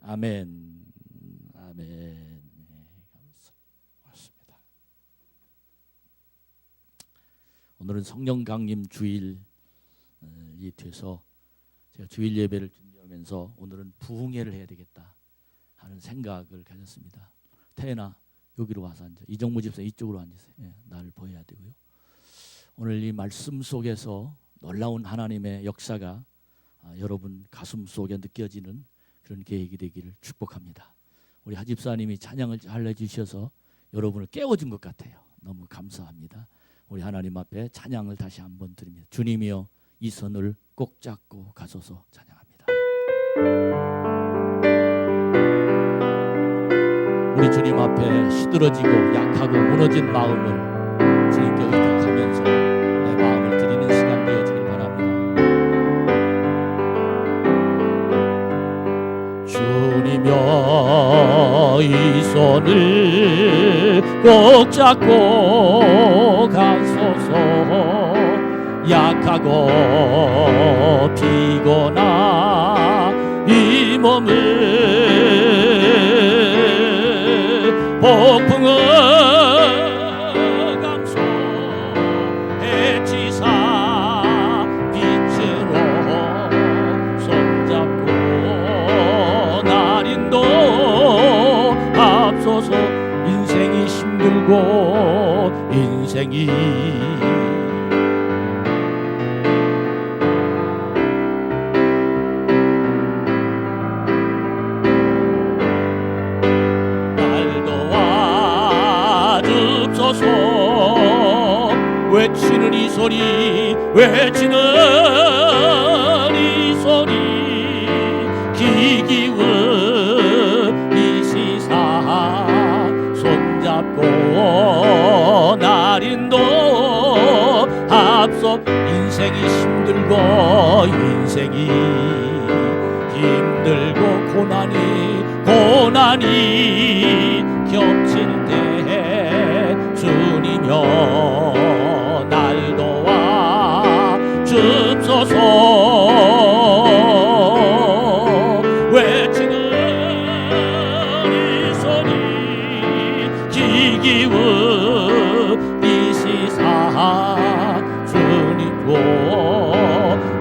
아멘. 아멘. 감사합니다. 오늘은 성령 강림 주일이 돼서 제가 주일 예배를 준비하면서 오늘은 부흥회를 해야 되겠다 하는 생각을 가졌습니다. 태연아, 여기로 와서 앉아. 이정무 집사 이쪽으로 앉으세요. 예, 나를 보여야 되고요. 오늘 이 말씀 속에서 놀라운 하나님의 역사가 여러분 가슴 속에 느껴지는 그런 계획이 되기를 축복합니다. 우리 하 집사님이 찬양을 잘 해주셔서 여러분을 깨워준 것 같아요. 너무 감사합니다. 우리 하나님 앞에 찬양을 다시 한번 드립니다. 주님이여 이 손을 꼭 잡고 가소서. 찬양합니다. 우리 주님 앞에 시들어지고 약하고 무너진 마음을 주님께 의탁하면서 내 마음을 드리는 시간 되어지길 바랍니다. 주님여 이 손을 꼭 잡고 가소서. 약하고 피곤한 이 몸을 폭풍을 감수해지사 빛으로 손잡고 날인도 앞서서. 인생이 힘들고 인생이 외치는 이 소리, 외치는 이 소리, 기기운 이 시사 손잡고 날인도 앞서. 인생이 힘들고 인생이 힘들고 고난이 겹칠 때 주님여 날 도와 줍소서. 외치는 이 소리, 기기운 이 시사 주님고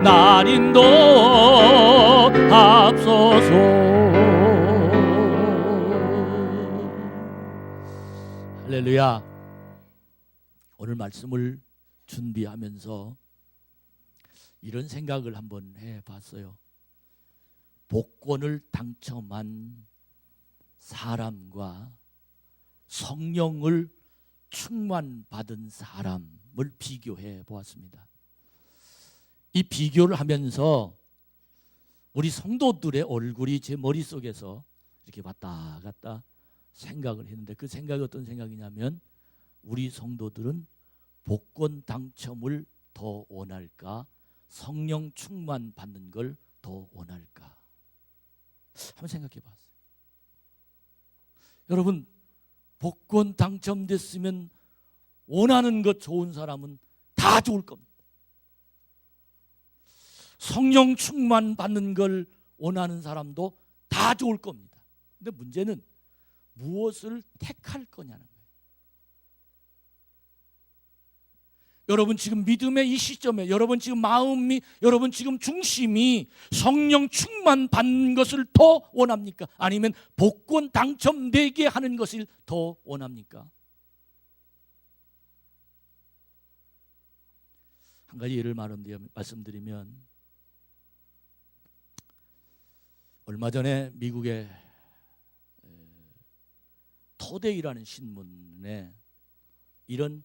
날인도 앞서서. 할렐루야. 오늘 말씀을 준비하면서 이런 생각을 한번 해봤어요. 복권을 당첨한 사람과 성령을 충만받은 사람을 비교해 보았습니다. 이 비교를 하면서 우리 성도들의 얼굴이 제 머릿속에서 이렇게 왔다 갔다 생각을 했는데, 그 생각이 어떤 생각이냐면, 우리 성도들은 복권 당첨을 더 원할까, 성령 충만 받는 걸 더 원할까? 한번 생각해 봤어요. 여러분, 복권 당첨됐으면 원하는 것 좋은 사람은 다 좋을 겁니다. 성령 충만 받는 걸 원하는 사람도 다 좋을 겁니다. 근데 문제는 무엇을 택할 거냐는 거예요. 여러분 지금 믿음의 이 시점에 여러분 지금 마음이, 여러분 지금 중심이 성령 충만 받는 것을 더 원합니까? 아니면 복권 당첨되게 하는 것을 더 원합니까? 한 가지 예를 말씀드리면, 얼마 전에 미국의 토데이라는 신문에 이런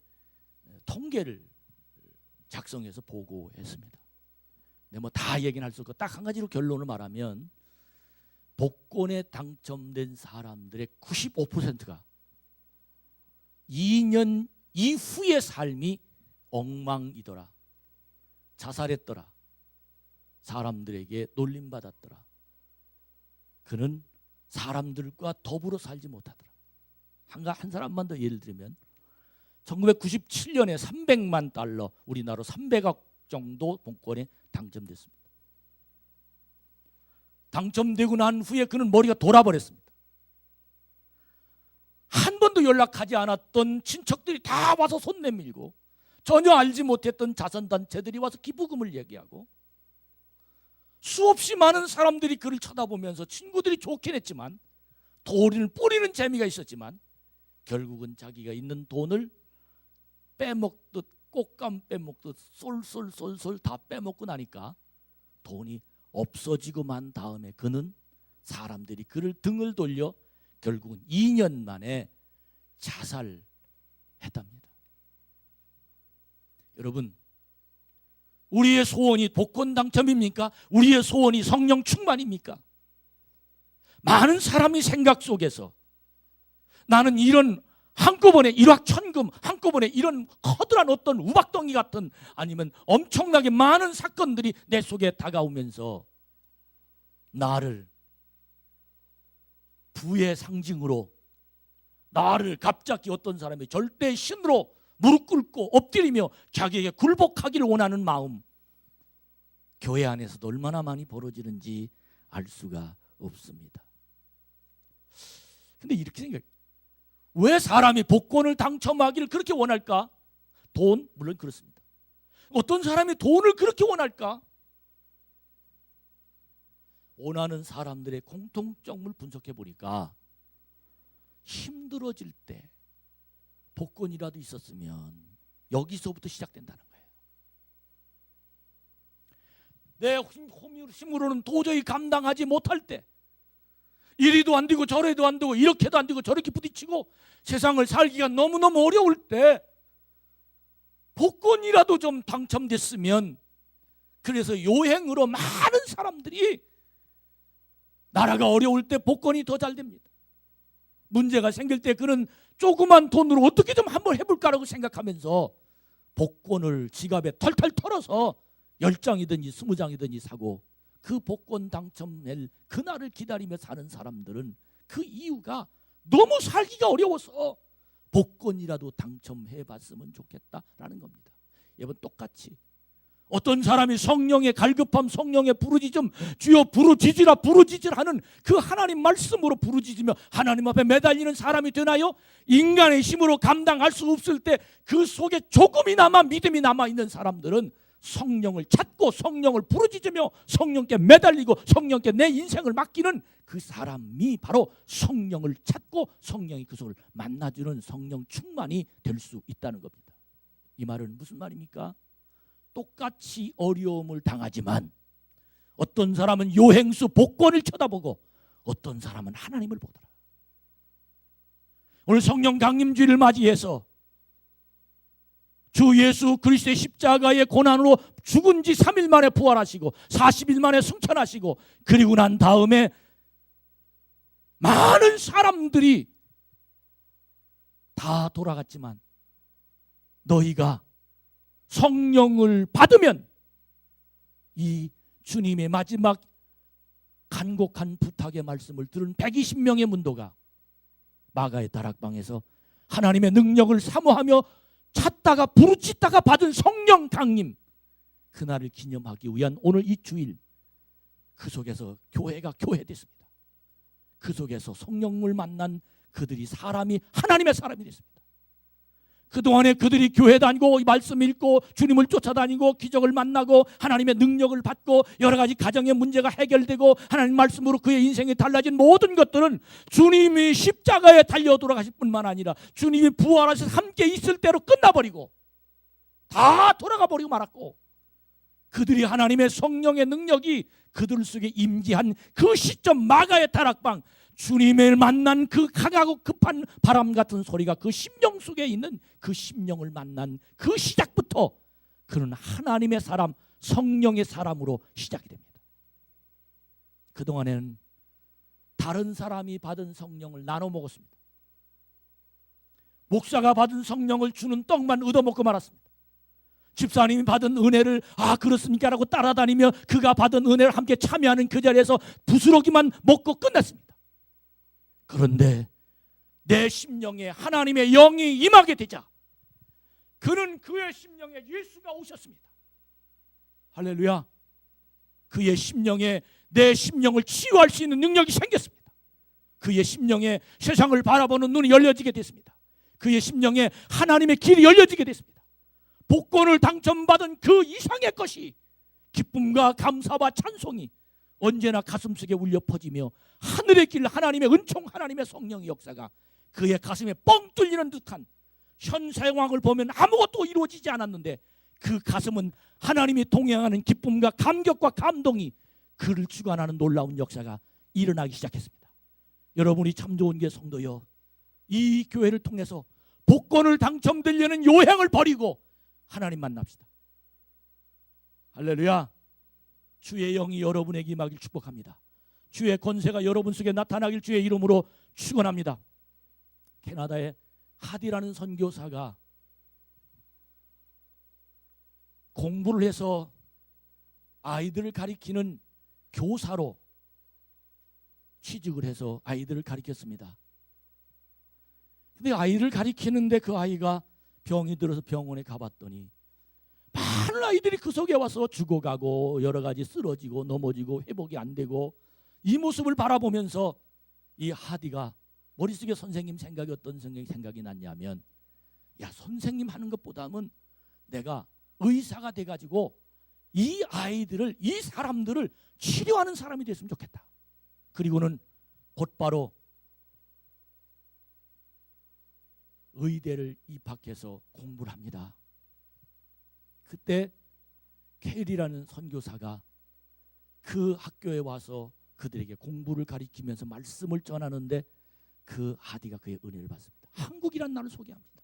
통계를 작성해서 보고했습니다. 근데 뭐 다 얘기는 할 수 없고 딱 한 가지로 결론을 말하면, 복권에 당첨된 사람들의 95%가 2년 이후의 삶이 엉망이더라, 자살했더라, 사람들에게 놀림받았더라, 그는 사람들과 더불어 살지 못하더라. 한 사람만 더 예를 들면, 1997년에 300만 달러, 우리나라 300억 정도 복권에 당첨됐습니다. 당첨되고 난 후에 그는 머리가 돌아버렸습니다. 한 번도 연락하지 않았던 친척들이 다 와서 손 내밀고, 전혀 알지 못했던 자선단체들이 와서 기부금을 얘기하고, 수없이 많은 사람들이 그를 쳐다보면서 친구들이 좋긴 했지만, 돈을 뿌리는 재미가 있었지만, 결국은 자기가 있는 돈을 빼먹듯 꽃감 빼먹듯 쏠쏠쏠쏠 다 빼먹고 나니까 돈이 없어지고 만 다음에 그는 사람들이 그를 등을 돌려 결국은 2년 만에 자살했답니다. 여러분, 우리의 소원이 복권 당첨입니까? 우리의 소원이 성령 충만입니까? 많은 사람이 생각 속에서 나는 이런 한꺼번에 일확천금, 한꺼번에 이런 커다란 어떤 우박덩이 같은, 아니면 엄청나게 많은 사건들이 내 속에 다가오면서 나를 부의 상징으로, 나를 갑자기 어떤 사람이 절대 신으로 무릎 꿇고 엎드리며 자기에게 굴복하기를 원하는 마음, 교회 안에서도 얼마나 많이 벌어지는지 알 수가 없습니다. 근데 이렇게 생각해요. 왜 사람이 복권을 당첨하기를 그렇게 원할까? 돈? 물론 그렇습니다. 어떤 사람이 돈을 그렇게 원할까? 원하는 사람들의 공통점을 분석해 보니까 힘들어질 때 복권이라도 있었으면 여기서부터 시작된다는 거예요. 내 힘으로는 도저히 감당하지 못할 때, 이리도 안 되고 저리도 안 되고 이렇게도 안 되고 저렇게 부딪히고 세상을 살기가 너무너무 어려울 때 복권이라도 좀 당첨됐으면, 그래서 요행으로 많은 사람들이 나라가 어려울 때 복권이 더 잘 됩니다. 문제가 생길 때 그는 조그만 돈으로 어떻게 좀 한번 해볼까라고 생각하면서 복권을 지갑에 털털 털어서 10장이든지 20장이든지 사고, 그 복권 당첨될 그날을 기다리며 사는 사람들은 그 이유가 너무 살기가 어려워서 복권이라도 당첨해봤으면 좋겠다라는 겁니다. 여러분, 똑같이 어떤 사람이 성령의 갈급함, 성령의 부르짖음, 주여 부르짖으라 부르짖으라 하는 그 하나님 말씀으로 부르짖으며 하나님 앞에 매달리는 사람이 되나요? 인간의 힘으로 감당할 수 없을 때 그 속에 조금이나마 믿음이 남아있는 사람들은 성령을 찾고 성령을 부르짖으며 성령께 매달리고 성령께 내 인생을 맡기는 그 사람이 바로 성령을 찾고 성령이 그 속을 만나주는 성령 충만이 될 수 있다는 겁니다. 이 말은 무슨 말입니까? 똑같이 어려움을 당하지만 어떤 사람은 요행수 복권을 쳐다보고 어떤 사람은 하나님을 보더라. 오늘 성령 강림주일을 맞이해서 주 예수 그리스도의 십자가의 고난으로 죽은 지 3일 만에 부활하시고 40일 만에 승천하시고, 그리고 난 다음에 많은 사람들이 다 돌아갔지만 너희가 성령을 받으면, 이 주님의 마지막 간곡한 부탁의 말씀을 들은 120명의 문도가 마가의 다락방에서 하나님의 능력을 사모하며 찾다가 부르짖다가 받은 성령 강림, 그날을 기념하기 위한 오늘 이 주일, 그 속에서 교회가 교회됐습니다. 그 속에서 성령을 만난 그들이 사람이 하나님의 사람이 됐습니다. 그동안에 그들이 교회 다니고 말씀 읽고 주님을 쫓아다니고 기적을 만나고 하나님의 능력을 받고 여러 가지 가정의 문제가 해결되고 하나님 말씀으로 그의 인생이 달라진 모든 것들은 주님이 십자가에 달려 돌아가실 뿐만 아니라 주님이 부활하셔서 함께 있을 때로 끝나버리고 다 돌아가 버리고 말았고, 그들이 하나님의 성령의 능력이 그들 속에 임재한 그 시점, 마가의 다락방, 주님을 만난 그 강하고 급한 바람 같은 소리가 그 심령 속에 있는 그 심령을 만난 그 시작부터 그는 하나님의 사람, 성령의 사람으로 시작이 됩니다. 그동안에는 다른 사람이 받은 성령을 나눠 먹었습니다. 목사가 받은 성령을 주는 떡만 얻어먹고 말았습니다. 집사님이 받은 은혜를 그렇습니까? 라고 따라다니며 그가 받은 은혜를 함께 참여하는 그 자리에서 부스러기만 먹고 끝났습니다. 그런데 내 심령에 하나님의 영이 임하게 되자 그는 그의 심령에 예수가 오셨습니다. 할렐루야. 그의 심령에 내 심령을 치유할 수 있는 능력이 생겼습니다. 그의 심령에 세상을 바라보는 눈이 열려지게 됐습니다. 그의 심령에 하나님의 길이 열려지게 됐습니다. 복권을 당첨받은 그 이상의 것이 기쁨과 감사와 찬송이 언제나 가슴속에 울려 퍼지며 하늘의 길, 하나님의 은총, 하나님의 성령의 역사가 그의 가슴에 뻥 뚫리는 듯한 현 상황을 보면 아무것도 이루어지지 않았는데 그 가슴은 하나님이 동행하는 기쁨과 감격과 감동이 그를 주관하는 놀라운 역사가 일어나기 시작했습니다. 여러분이 참 좋은 게 성도여, 이 교회를 통해서 복권을 당첨되려는 요행을 버리고 하나님 만납시다. 할렐루야. 주의 영이 여러분에게 임하길 축복합니다. 주의 권세가 여러분 속에 나타나길 주의 이름으로 축원합니다. 캐나다의 하디라는 선교사가 공부를 해서 아이들을 가리키는 교사로 취직을 해서 아이들을 가리켰습니다. 근데 아이를 가리키는데 그 아이가 병이 들어서 병원에 가봤더니 많은 아이들이 그 속에 와서 죽어가고 여러 가지 쓰러지고 넘어지고 회복이 안 되고, 이 모습을 바라보면서 이 하디가 머릿속에 선생님 생각이 어떤 생각이 났냐면, 야, 선생님 하는 것보다는 내가 의사가 돼가지고 이 아이들을, 이 사람들을 치료하는 사람이 됐으면 좋겠다. 그리고는 곧바로 의대를 입학해서 공부를 합니다. 그때 케일이라는 선교사가 그 학교에 와서 그들에게 공부를 가리키면서 말씀을 전하는데 그 하디가 그의 은혜를 받습니다. 한국이란 나라를 소개합니다.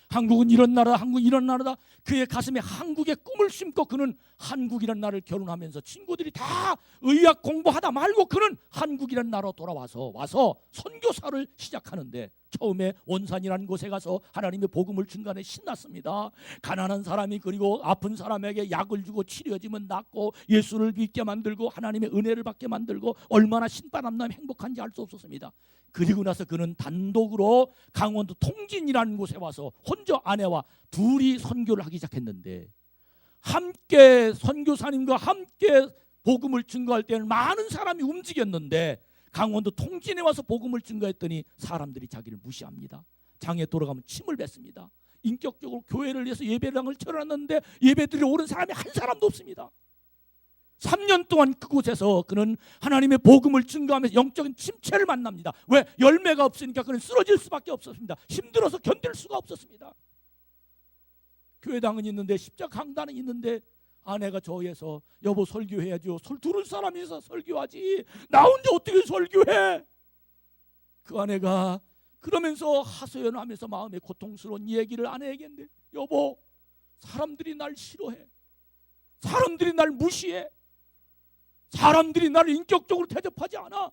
한국은 이런 나라다, 한국은 이런 나라다. 그의 가슴에 한국의 꿈을 심고 그는 한국이란 나라를 결혼하면서 친구들이 다 의학 공부하다 말고 그는 한국이란 나라로 돌아와서 선교사를 시작하는데, 처음에 원산이라는 곳에 가서 하나님의 복음을 증거하는 신났습니다. 가난한 사람이 그리고 아픈 사람에게 약을 주고 치료해주면 낫고 예수를 믿게 만들고 하나님의 은혜를 받게 만들고 얼마나 신바람나면 행복한지 알 수 없었습니다. 그리고 나서 그는 단독으로 강원도 통진이라는 곳에 와서 혼자 아내와 둘이 선교를 하기 시작했는데, 함께 선교사님과 함께 복음을 증거할 때는 많은 사람이 움직였는데 강원도 통진에 와서 복음을 증거했더니 사람들이 자기를 무시합니다. 장에 돌아가면 침을 뱉습니다. 인격적으로 교회를 위해서 예배당을 차려놨는데 예배드리러 오는 사람이 한 사람도 없습니다. 3년 동안 그곳에서 그는 하나님의 복음을 증거하면서 영적인 침체를 만납니다. 왜? 열매가 없으니까 그는 쓰러질 수밖에 없었습니다. 힘들어서 견딜 수가 없었습니다. 교회당은 있는데, 십자가 강단은 있는데 아내가 저에서 여보 설교해야죠. 들을 사람이 있어 설교하지. 나 혼자 어떻게 설교해? 그 아내가 그러면서 하소연하면서 마음에 고통스러운 얘기를 아내에게 했는데, 여보, 사람들이 날 싫어해. 사람들이 날 무시해. 사람들이 나를 인격적으로 대접하지 않아.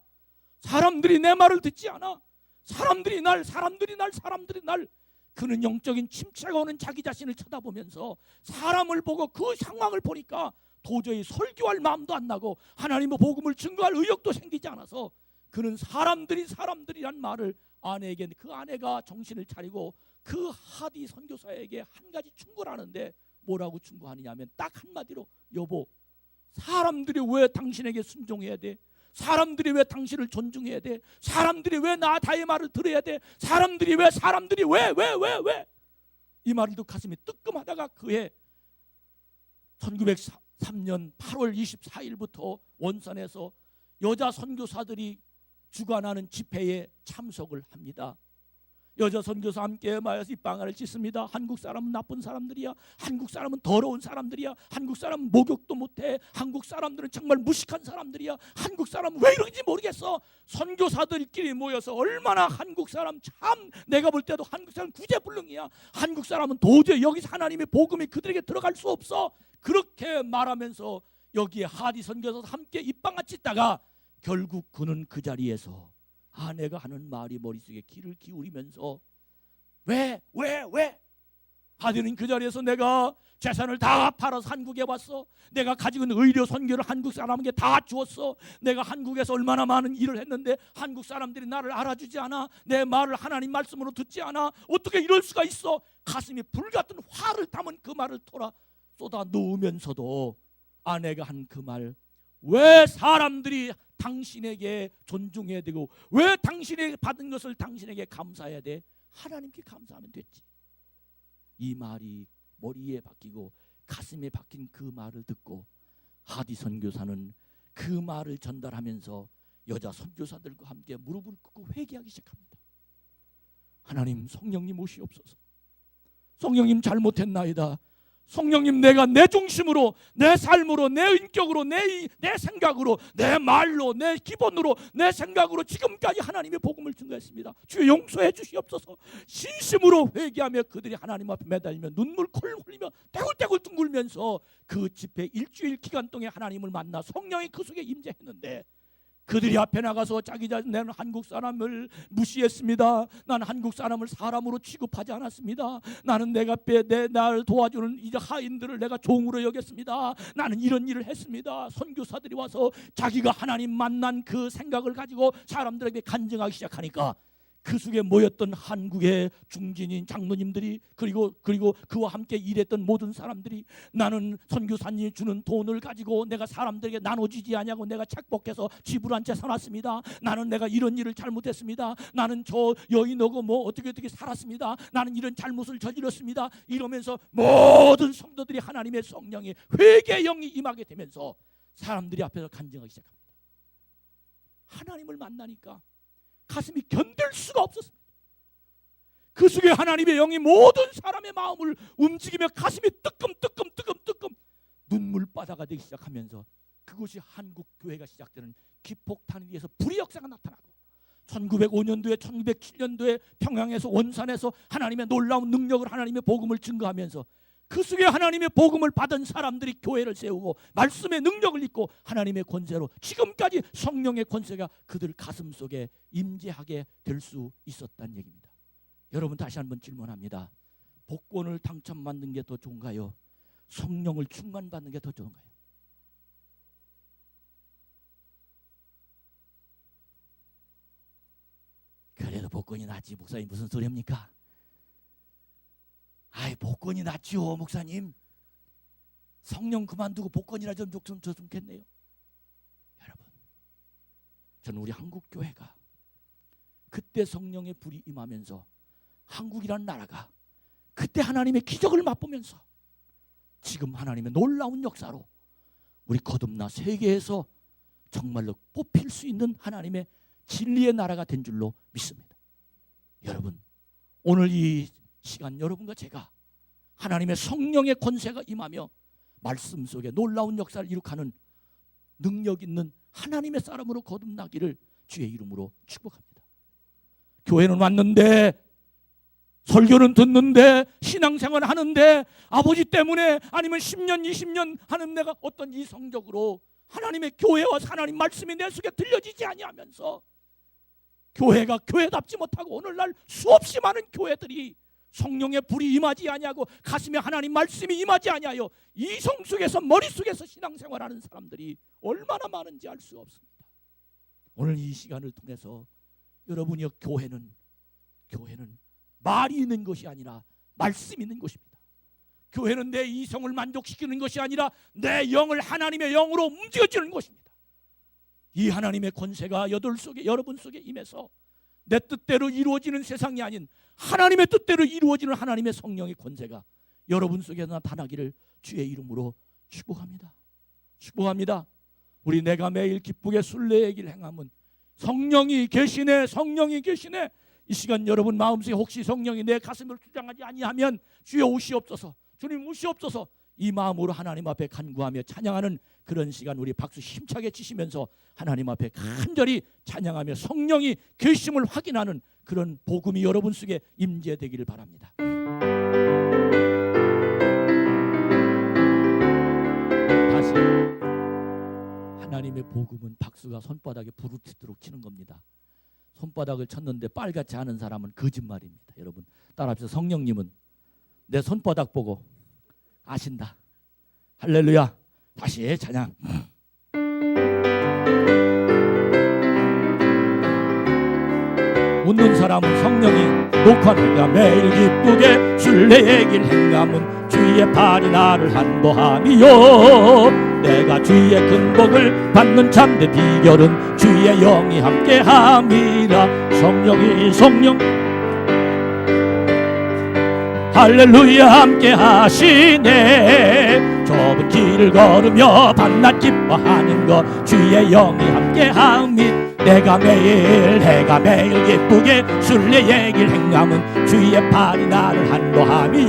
사람들이 내 말을 듣지 않아. 사람들이 날 그는 영적인 침체가 오는 자기 자신을 쳐다보면서 사람을 보고 그 상황을 보니까 도저히 설교할 마음도 안 나고 하나님의 복음을 증거할 의욕도 생기지 않아서 그는 사람들이란 말을 아내에게, 그 아내가 정신을 차리고 그 하디 선교사에게 한 가지 충고를 하는데, 뭐라고 충고하느냐면 딱 한마디로, 여보, 사람들이 왜 당신에게 순종해야 돼? 사람들이 왜 당신을 존중해야 돼? 사람들이 왜 나의 말을 들어야 돼? 사람들이 왜 이 말을 듣고 가슴이 뜨끔하다가 그해 1903년 8월 24일부터 원산에서 여자 선교사들이 주관하는 집회에 참석을 합니다. 여자 선교사 함께 마여서 이 방아를 찢습니다. 한국 사람은 나쁜 사람들이야. 한국 사람은 더러운 사람들이야. 한국 사람은 목욕도 못해. 한국 사람들은 정말 무식한 사람들이야. 한국 사람은 왜 이런지 모르겠어. 선교사들끼리 모여서 얼마나 한국 사람 참, 내가 볼 때도 한국 사람 구제불능이야. 한국 사람은 도저히 여기서 하나님의 복음이 그들에게 들어갈 수 없어. 그렇게 말하면서 여기에 하디 선교사 함께 입방아 찢다가 결국 그는 그 자리에서 아내가 하는 말이 머릿속에 귀를 기울이면서 왜? 하디는 그 자리에서 내가 재산을 다 팔아서 한국에 왔어. 내가 가지고 있는 의료 선교를 한국 사람에게 다 주었어. 내가 한국에서 얼마나 많은 일을 했는데 한국 사람들이 나를 알아주지 않아. 내 말을 하나님 말씀으로 듣지 않아. 어떻게 이럴 수가 있어? 가슴이 불같은 화를 담은 그 말을 쏟아 놓으면서도 아내가 한 그 말, 왜 사람들이 당신에게 존중해야 되고 왜 당신에게 받은 것을 당신에게 감사해야 돼? 하나님께 감사하면 됐지. 이 말이 머리에 박히고 가슴에 박힌 그 말을 듣고 하디 선교사는 그 말을 전달하면서 여자 선교사들과 함께 무릎을 꿇고 회개하기 시작합니다. 하나님, 성령님 오시옵소서. 성령님, 잘못했나이다. 성령님, 내가 내 중심으로, 내 삶으로, 내 인격으로, 내 생각으로, 내 말로, 내 기본으로, 내 생각으로 지금까지 하나님의 복음을 증거했습니다. 주여 용서해 주시옵소서. 진심으로 회개하며 그들이 하나님 앞에 매달리며 눈물 콜 흘리며 떼굴떼굴 둥글면서 그 집회 일주일 기간 동안 하나님을 만나 성령이 그 속에 임재했는데 그들이 앞에 나가서 자기 자신, 나는 한국 사람을 무시했습니다. 나는 한국 사람을 사람으로 취급하지 않았습니다. 나는 내가 나를 도와주는 이제 하인들을 내가 종으로 여겼습니다. 나는 이런 일을 했습니다. 선교사들이 와서 자기가 하나님 만난 그 생각을 가지고 사람들에게 간증하기 시작하니까 그 속에 모였던 한국의 중진인 장로님들이 그리고 그와 함께 일했던 모든 사람들이 나는 선교사님이 주는 돈을 가지고 내가 사람들에게 나눠주지 않냐고 내가 착복해서 지불한 채 살았습니다. 나는 내가 이런 일을 잘못했습니다. 나는 저 여인하고 뭐 어떻게 살았습니다. 나는 이런 잘못을 저질렀습니다. 이러면서 모든 성도들이 하나님의 성령의 회개의 영이 임하게 되면서 사람들이 앞에서 간증하기 시작합니다. 하나님을 만나니까 가슴이 견딜 수가 없었습니다. 그 속에 하나님의 영이 모든 사람의 마음을 움직이며 가슴이 뜨끔뜨끔 눈물바다가 되기 시작하면서 그것이 한국 교회가 시작되는 기폭탄에 의해서 불의 역사가 나타나고 1905년도에 1907년도에 평양에서 원산에서 하나님의 놀라운 능력을 하나님의 복음을 증거하면서 그 속에 하나님의 복음을 받은 사람들이 교회를 세우고 말씀의 능력을 입고 하나님의 권세로 지금까지 성령의 권세가 그들 가슴 속에 임재하게 될 수 있었다는 얘기입니다. 여러분, 다시 한번 질문합니다. 복권을 당첨받는 게 더 좋은가요? 성령을 충만받는 게 더 좋은가요? 그래도 복권이 낫지. 목사님 무슨 소리입니까? 아이, 복권이 낫지요 목사님. 성령 그만두고 복권이나 좀 좋겠네요. 여러분, 저는 우리 한국 교회가 그때 성령의 불이 임하면서 한국이라는 나라가 그때 하나님의 기적을 맛보면서 지금 하나님의 놀라운 역사로 우리 거듭나 세계에서 정말로 뽑힐 수 있는 하나님의 진리의 나라가 된 줄로 믿습니다. 여러분, 오늘 이 시간 여러분과 제가 하나님의 성령의 권세가 임하며 말씀 속에 놀라운 역사를 이룩하는 능력 있는 하나님의 사람으로 거듭나기를 주의 이름으로 축복합니다. 교회는 왔는데, 설교는 듣는데, 신앙생활 하는데, 아버지 때문에 아니면 10년 20년 하는 내가 어떤 이성적으로 하나님의 교회와 하나님 말씀이 내 속에 들려지지 아니하면서 교회가 교회답지 못하고 오늘날 수없이 많은 교회들이 성령의 불이 임하지 아니하고 가슴에 하나님 말씀이 임하지 아니하여 이성 속에서 머릿속에서 신앙생활하는 사람들이 얼마나 많은지 알 수 없습니다. 오늘 이 시간을 통해서 여러분이 교회는 말이 있는 것이 아니라 말씀이 있는 것입니다. 교회는 내 이성을 만족시키는 것이 아니라 내 영을 하나님의 영으로 움직여주는 것입니다. 이 하나님의 권세가 여러분 속에 임해서 내 뜻대로 이루어지는 세상이 아닌 하나님의 뜻대로 이루어지는 하나님의 성령의 권세가 여러분 속에 나타나기를 주의 이름으로 축복합니다. 축복합니다. 우리 내가 매일 기쁘게 순례의 길 행함은 성령이 계시네, 성령이 계시네. 이 시간 여러분 마음속에 혹시 성령이 내 가슴을 주장하지 아니하면 주여 오시옵소서, 주님 오시옵소서, 이 마음으로 하나님 앞에 간구하며 찬양하는 그런 시간 우리 박수 힘차게 치시면서 하나님 앞에 간절히 찬양하며 성령이 계심을 확인하는 그런 복음이 여러분 속에 임재되기를 바랍니다. 다시 하나님의 복음은 박수가 손바닥에 부르짖도록 치는 겁니다. 손바닥을 쳤는데 빨갛지 않은 사람은 거짓말입니다. 여러분 따라합시다. 성령님은 내 손바닥 보고 아신다. 할렐루야. 다시 찬양. 웃는 사람은 성령이 녹화내가 매일 기쁘게 순례의 길 행함은 주의 팔이 나를 한보함이요. 내가 주의 큰 복을 받는 참된 비결은 주의 영이 함께함이라. 성령 할렐루야 함께 하시네. 좁은 길을 걸으며 밤낮 기뻐하는 것 주의 영이 함께함이. 내가 매일 기쁘게 순례 얘기를 행함은 주의 팔이 나를 한도함이요.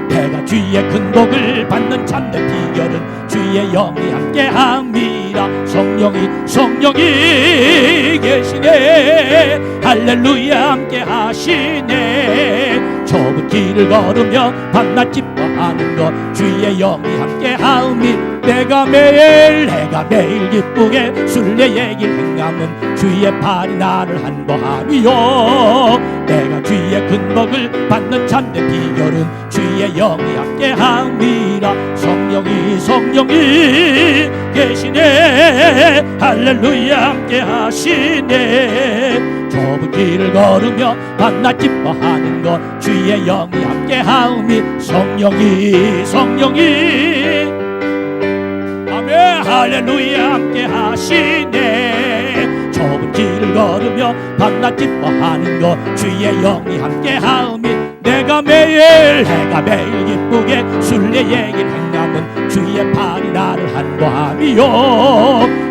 내가 주의 큰 복을 받는 참된 비결은 주의 영이 함께함이라. 성령이 계시네. 할렐루야 함께 하시네. 좁은 길을 걸으며 밤낮 기뻐하는 것 주의 영이 함께하오니. 내가 매일 기쁘게 순례 얘기를 행함은 주의 팔이 나를 한도함이요. 내가 주의 큰 복을 받는 참된 비결은 주의 영이 함께함이라. 성령이 계시네. 할렐루야 함께 하시네. 좁은 길을 걸으며 밤낮 기뻐하는 것 주의 영이 함께하오니. 성령이 아멘 할렐루야 함께 하시네. 좁은 길을 걸으며 밤낮 기뻐하는 것 주의 영이 함께하오니. 내가 매일 기쁘게 순례 얘기를 행함은 주의 팔이 나를 한도함이요.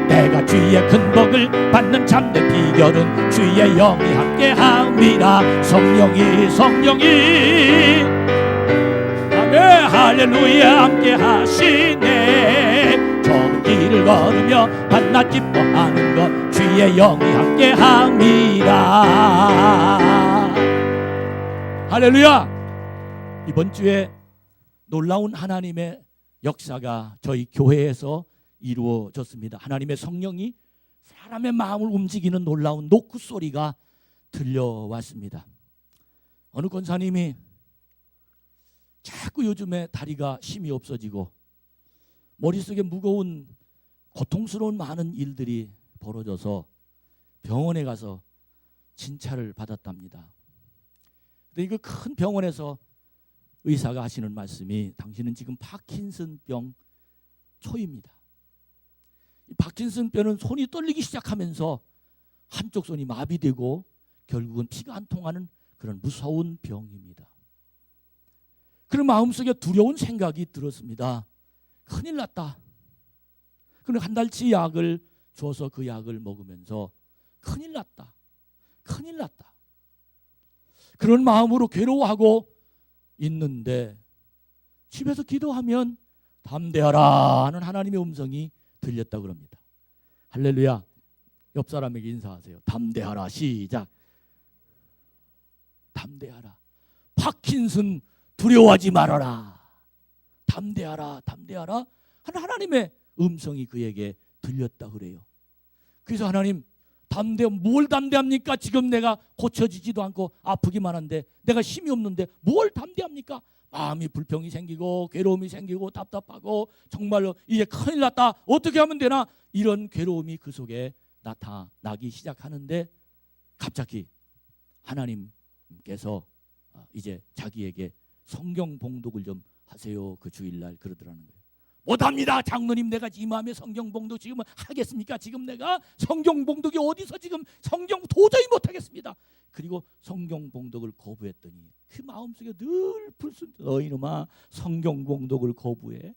내가 주의 큰 복을 받는 참된 비결은 주의 영이 함께함이라. 성령이 아멘 할렐루야 함께 하시네. 좁은 길을 걸으며 밤낮 기뻐하는 것 주의 영이 함께함이라. 할렐루야. 이번 주에 놀라운 하나님의 역사가 저희 교회에서 이루어졌습니다. 하나님의 성령이 사람의 마음을 움직이는 놀라운 노크 소리가 들려왔습니다. 어느 권사님이 자꾸 요즘에 다리가 힘이 없어지고 머릿속에 무거운 고통스러운 많은 일들이 벌어져서 병원에 가서 진찰을 받았답니다. 근데 이거 큰 병원에서 의사가 하시는 말씀이 당신은 지금 파킨슨병 초입니다. 이 파킨슨병은 손이 떨리기 시작하면서 한쪽 손이 마비되고 결국은 피가 안 통하는 그런 무서운 병입니다. 그런 마음속에 두려운 생각이 들었습니다. 큰일 났다. 그럼 한 달치 약을 줘서 그 약을 먹으면서 큰일 났다. 그런 마음으로 괴로워하고 있는데 집에서 기도하면 담대하라 하는 하나님의 음성이 들렸다고 합니다. 할렐루야. 옆 사람에게 인사하세요. 담대하라. 시작. 담대하라. 파킨슨 두려워하지 말아라. 담대하라 하는 하나님의 음성이 그에게 들렸다 그래요. 그래서 하나님 뭘 담대합니까? 지금 내가 고쳐지지도 않고 아프기만 한데 내가 힘이 없는데 뭘 담대합니까? 마음이 불평이 생기고 괴로움이 생기고 답답하고 정말로 이제 큰일 났다. 어떻게 하면 되나? 이런 괴로움이 그 속에 나타나기 시작하는데 갑자기 하나님께서 이제 자기에게 성경 봉독을 좀 하세요. 그 주일날 그러더라는 거예요. 못합니다. 장로님 내가 이 마음에 성경 봉독 지금 하겠습니까? 지금 내가 성경 봉독이 어디서 지금 성경 도저히 못하겠습니다. 그리고 성경 봉독을 거부했더니 그 마음속에 늘 불순 이놈아 성경 봉독을 거부해?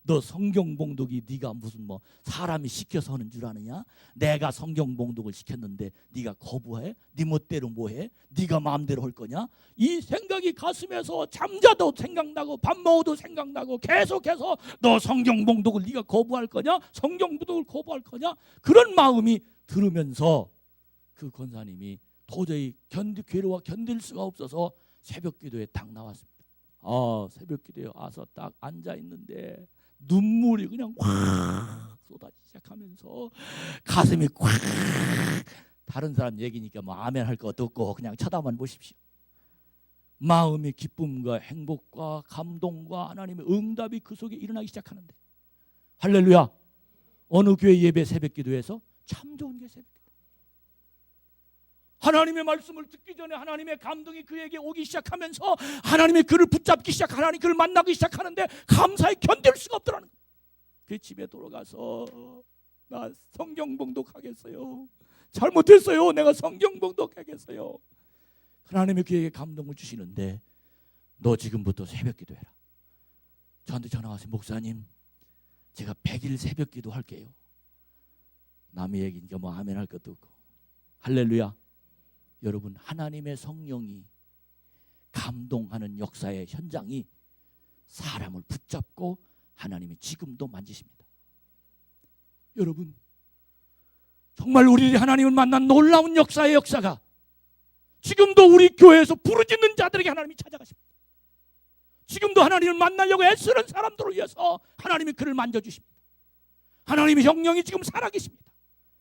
너 성경 봉독이 네가 무슨 뭐 사람이 시켜서 하는 줄 아느냐? 내가 성경 봉독을 시켰는데 네가 거부해? 네 멋대로 뭐해? 네가 마음대로 할 거냐? 이 생각이 가슴에서 잠자도 생각나고 밥 먹어도 생각나고 계속해서 너 성경 봉독을 네가 거부할 거냐? 성경 봉독을 거부할 거냐? 그런 마음이 들으면서 그 권사님이 도저히 괴로워 견딜 수가 없어서 새벽 기도에 딱 나왔습니다. 새벽 기도에 와서 딱 앉아 있는데 눈물이 그냥 확 쏟아지기 시작하면서 가슴이 꽉. 다른 사람 얘기니까 뭐 아멘 할 것도 없고 그냥 쳐다만 보십시오. 마음의 기쁨과 행복과 감동과 하나님의 응답이 그 속에 일어나기 시작하는데 할렐루야. 어느 교회 예배 새벽 기도에서 참 좋은 게 새벽 기도. 하나님의 말씀을 듣기 전에 하나님의 감동이 그에게 오기 시작하면서 하나님의 그를 붙잡기 시작, 하나님 그를 만나기 시작하는데 감사히 견딜 수가 없더라는 거예요. 그 집에 돌아가서 나 성경 봉독하겠어요. 잘못했어요. 내가 성경 봉독하겠어요. 하나님이 그에게 감동을 주시는데 너 지금부터 새벽 기도해라. 저한테 전화 와서 목사님 제가 100일 새벽 기도 할게요. 남의 얘기니까 뭐 아멘 할 것도 없고. 할렐루야. 여러분 하나님의 성령이 감동하는 역사의 현장이 사람을 붙잡고 하나님이 지금도 만지십니다. 여러분 정말 우리 하나님을 만난 놀라운 역사의 역사가 지금도 우리 교회에서 부르짖는 자들에게 하나님이 찾아가십니다. 지금도 하나님을 만나려고 애쓰는 사람들을 위해서 하나님이 그를 만져주십니다. 하나님의 성령이 지금 살아계십니다.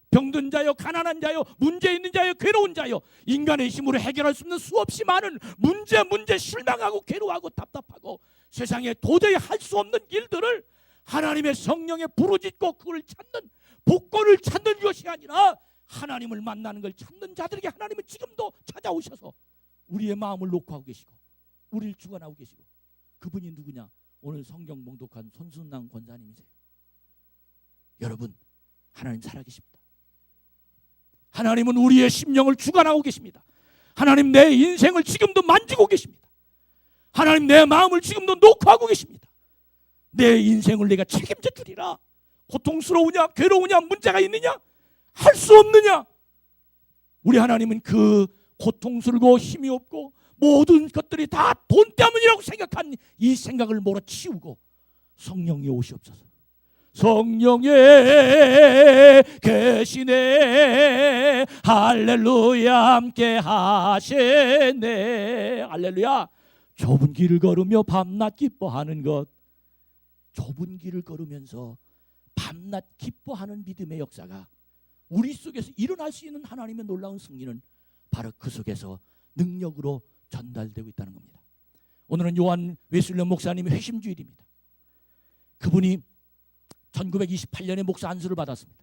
병든 자여, 가난한 자여, 문제 있는 자여, 괴로운 자여, 인간의 힘으로 해결할 수 없는 수없이 많은 문제 실망하고 괴로워하고 답답하고 세상에 도저히 할 수 없는 일들을 하나님의 성령에 부르짖고 그걸 찾는 복권을 찾는 것이 아니라 하나님을 만나는 걸 찾는 자들에게 하나님은 지금도 찾아오셔서 우리의 마음을 놓고 하고 계시고 우리를 주관하고 계시고 그분이 누구냐? 오늘 성경 봉독한 손순남 권사님이세요. 여러분 하나님 살아계십니다. 하나님은 우리의 심령을 주관하고 계십니다. 하나님 내 인생을 지금도 만지고 계십니다. 하나님 내 마음을 지금도 놓고 하고 계십니다. 내 인생을 내가 책임져 주리라. 고통스러우냐 괴로우냐 문제가 있느냐 할 수 없느냐. 우리 하나님은 그 고통스럽고 힘이 없고 모든 것들이 다 돈 때문이라고 생각한 이 생각을 몰아치우고 성령이 오시옵소서. 성령에 계시네 할렐루야 함께 하시네 할렐루야. 좁은 길을 걸으며 밤낮 기뻐하는 것, 좁은 길을 걸으면서 밤낮 기뻐하는 믿음의 역사가 우리 속에서 일어날 수 있는 하나님의 놀라운 승리는 바로 그 속에서 능력으로 전달되고 있다는 겁니다. 오늘은 요한 웨슬리 목사님의 회심주일입니다. 그분이 1928년에 목사 안수를 받았습니다.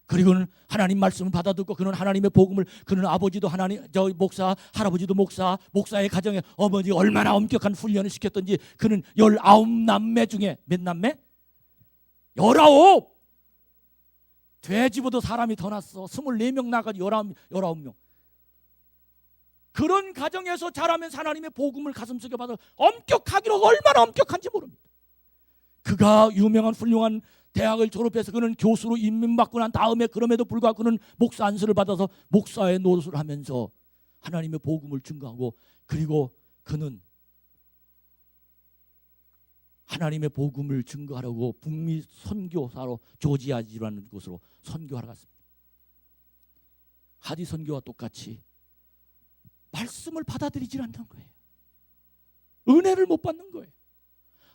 그리고는 하나님 말씀을 받아듣고 그는 하나님의 복음을, 그는 아버지도 하나님 목사, 할아버지도 목사, 목사의 가정에 어머니 얼마나 엄격한 훈련을 시켰던지 그는 19남매 중에 몇 남매? 19. 돼지보다 사람이 더 났어. 24명 나가지고 19명. 그런 가정에서 자라면서 하나님의 복음을 가슴속에 받아 엄격하기로 얼마나 엄격한지 모릅니다. 그가 유명한 훌륭한 대학을 졸업해서 그는 교수로 임명받고 난 다음에 그럼에도 불구하고 그는 목사 안수를 받아서 목사의 노릇을 하면서 하나님의 복음을 증거하고 그리고 그는 하나님의 복음을 증거하려고 북미 선교사로 조지아주라는 곳으로 선교하러 갔습니다. 하디 선교와 똑같이 말씀을 받아들이질 않는 거예요. 은혜를 못 받는 거예요.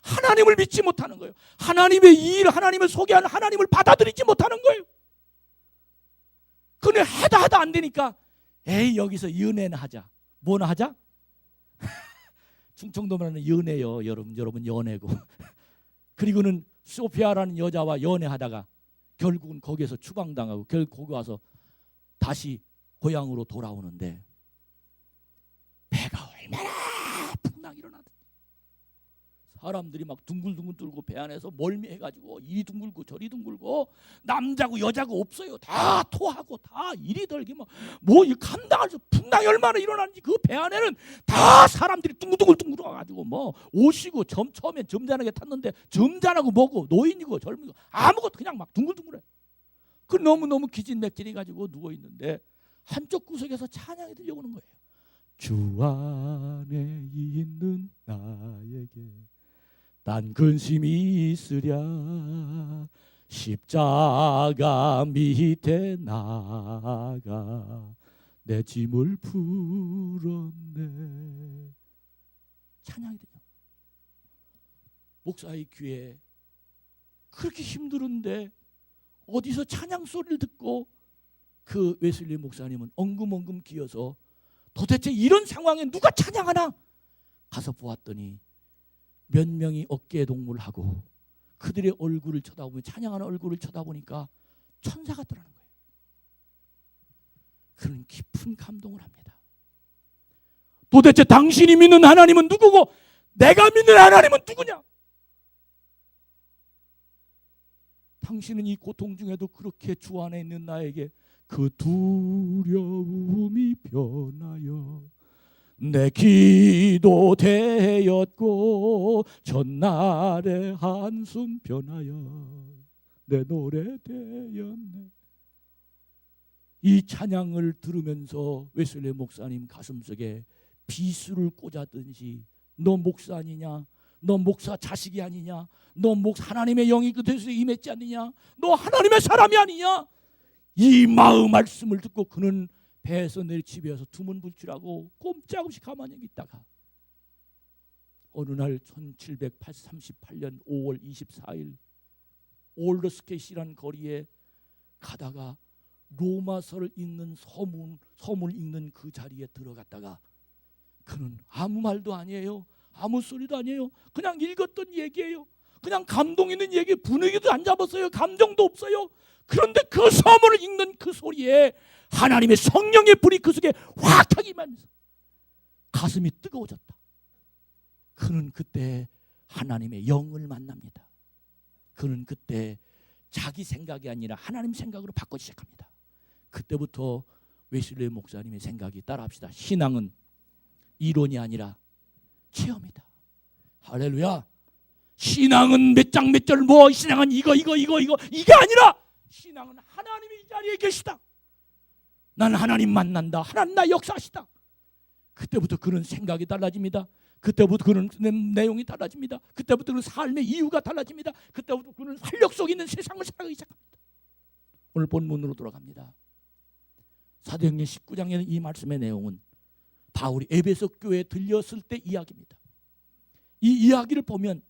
하나님을 믿지 못하는 거예요. 하나님의 일, 하나님을 소개하는 하나님을 받아들이지 못하는 거예요. 그는 하다 안 되니까 에이 여기서 연애나 하자. 뭐나 하자? 충청도면은 연애요. 여러분 연애고. 그리고는 소피아라는 여자와 연애하다가 결국은 거기에서 추방당하고 결국 거기 와서 다시 고향으로 돌아오는데 배가 얼마나 풍랑 일어나든지 사람들이 막 둥글둥글 뚫고 배 안에서 멀미해가지고 이리 둥글고 저리 둥글고 남자고 여자고 없어요. 다 토하고 다 이리 덜기 뭐 감당할 수 풍랑이 얼마나 일어나는지 그 배 안에는 다 사람들이 둥글둥글 와가지고 뭐 오시고 처음엔 점잖하게 탔는데 점잖하고 뭐고 노인이고 젊은이고 아무것도 그냥 막 둥글둥글해. 그 너무너무 기진맥진해 가지고 누워 있는데 한쪽 구석에서 찬양이 들려오는 거예요. 주 안에 있는 나에게 딴 근심이 있으랴 십자가 밑에 나가 내 짐을 풀었네. 찬양이 들려. 목사의 귀에 그렇게 힘들은데 어디서 찬양 소리를 듣고 그 웨슬리 목사님은 엉금엉금 기어서 도대체 이런 상황에 누가 찬양하나 가서 보았더니 몇 명이 어깨에 동무를 하고 그들의 얼굴을 쳐다보며 찬양하는 얼굴을 쳐다보니까 천사 같더라는 거예요. 그는 깊은 감동을 합니다. 도대체 당신이 믿는 하나님은 누구고 내가 믿는 하나님은 누구냐? 당신은 이 고통 중에도 그렇게 주 안에 있는 나에게 그 두려움이 변하여 내 기도 되었고 전날의 한숨 변하여 내 노래 되었네. 이 찬양을 들으면서 웨슬리 목사님 가슴속에 비수를 꽂았든지 너 목사 아니냐? 너 목사 자식이 아니냐? 너 하나님의 영이 그대로 임했지 않느냐? 너 하나님의 사람이 아니냐? 이 마음 말씀을 듣고 그는 배에서 내려 집에 와서 두문불출하고 꼼짝없이 가만히 있다가 어느 날 1738년 5월 24일 올더스케이시라는 거리에 가다가 로마서를 읽는 서문 읽는 그 자리에 들어갔다가 그는 아무 말도 아니에요. 아무 소리도 아니에요. 그냥 읽었던 얘기예요. 그냥 감동 있는 얘기, 분위기도 안 잡았어요. 감정도 없어요. 그런데 그 서문을 읽는 그 소리에 하나님의 성령의 불이 그 속에 확하게 임하면서 가슴이 뜨거워졌다. 그는 그때 하나님의 영을 만납니다. 그는 그때 자기 생각이 아니라 하나님 생각으로 바꾸기 시작합니다. 그때부터 웨슬리 목사님의 생각이, 따라합시다, 신앙은 이론이 아니라 체험이다. 할렐루야. 신앙은 몇 장 몇 절 뭐 신앙은 이거 이게 아니라 신앙은 하나님이 이 자리에 계시다. 나는 하나님 만난다. 하나님 나 역사하시다. 그때부터 그런 생각이 달라집니다. 그때부터 그런 내용이 달라집니다. 그때부터 그런 삶의 이유가 달라집니다. 그때부터 그런 활력 속에 있는 세상을 살아가기 시작합니다. 오늘 본문으로 돌아갑니다. 사도행전 19장에는 이 말씀의 내용은 바울이 에베소 교회에 들렸을 때 이야기입니다. 이 이야기를 보면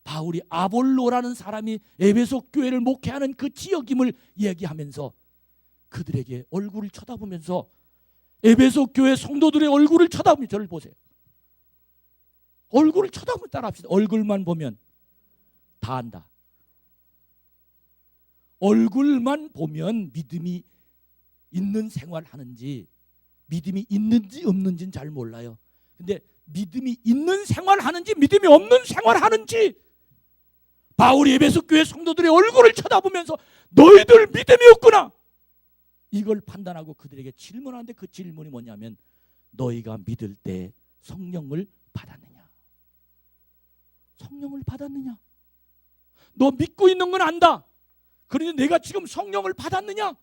바울이 아볼로라는 사람이 에베소 교회를 목회하는 그 지역임을 얘기하면서 그들에게 얼굴을 쳐다보면서 에베소 교회 성도들의 얼굴을 쳐다보면, 저를 보세요. 얼굴을 쳐다보면 따라합시다. 얼굴만 보면 다 안다. 얼굴만 보면 믿음이 있는 생활하는지 믿음이 있는지 없는지는 잘 몰라요. 근데 믿음이 있는 생활하는지 믿음이 없는 생활하는지 바울이 에베소 교회 성도들의 얼굴을 쳐다보면서 너희들 믿음이 없구나, 이걸 판단하고 그들에게 질문하는데 그 질문이 뭐냐면 너희가 믿을 때 성령을 받았느냐? 성령을 받았느냐? 너 믿고 있는 건 안다. 그런데 내가 지금 성령을 받았느냐?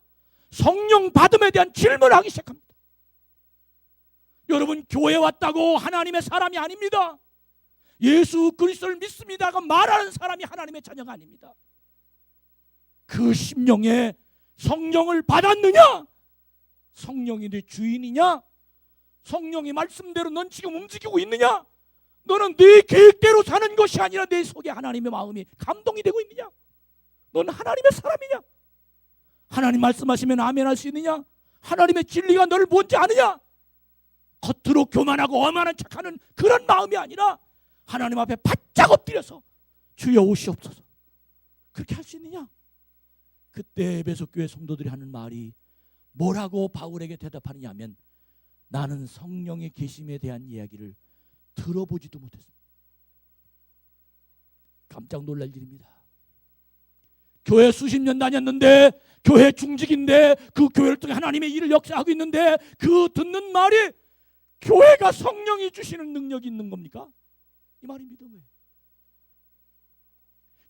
성령 받음에 대한 질문을 하기 시작합니다. 여러분, 교회 왔다고 하나님의 사람이 아닙니다. 예수 그리스도를 믿습니다가 말하는 사람이 하나님의 자녀가 아닙니다. 그 심령에 성령을 받았느냐? 성령이 내 주인이냐? 성령의 말씀대로 넌 지금 움직이고 있느냐? 너는 네 계획대로 사는 것이 아니라 내 속에 하나님의 마음이 감동이 되고 있느냐? 넌 하나님의 사람이냐? 하나님 말씀하시면 아멘할 수 있느냐? 하나님의 진리가 너를 뭔지 아느냐? 겉으로 교만하고 어만한 척하는 그런 마음이 아니라 하나님 앞에 바짝 엎드려서 주여 오시옵소서, 그렇게 할 수 있느냐? 그때 에베소 교회 성도들이 하는 말이 뭐라고 바울에게 대답하느냐 하면 나는 성령의 계심에 대한 이야기를 들어보지도 못했습니다. 깜짝 놀랄 일입니다. 교회 수십 년 다녔는데, 교회 중직인데, 그 교회를 통해 하나님의 일을 역사하고 있는데 그 듣는 말이 교회가 성령이 주시는 능력이 있는 겁니까? 이 말이 믿음이에요.